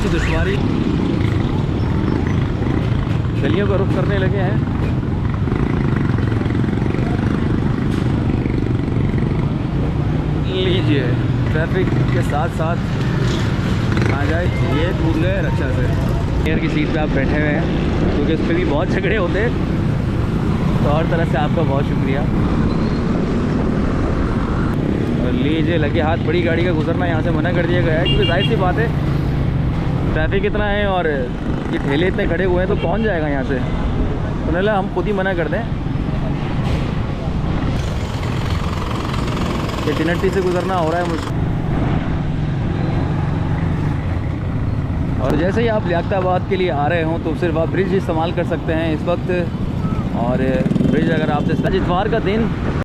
सी दुश्वारी। गलियों का रुख करने लगे हैं। लीजिए ट्रैफिक के साथ साथ आ जाए, ये कूद गए रक्षा से। एयर की सीट पे आप बैठे हुए हैं क्योंकि उस पर भी बहुत झगड़े होते हैं, तो हर तरह से आपका बहुत शुक्रिया। और लीजिए लगे हाथ, बड़ी गाड़ी का गुजरना यहाँ से मना कर दिया गया है क्योंकि जाहिर सी बात है ट्रैफिक इतना है और ये ठेले इतने खड़े हुए हैं तो कौन जाएगा यहाँ से। तो नहीं, हम खुद ही मना कर दें। ये टिनट्टी से गुजरना हो रहा है मुझे। और जैसे ही आप लियाकताबाद के लिए आ रहे हों तो सिर्फ आप ब्रिज इस्तेमाल कर सकते हैं इस वक्त। और ब्रिज अगर आपसे इतवार का दिन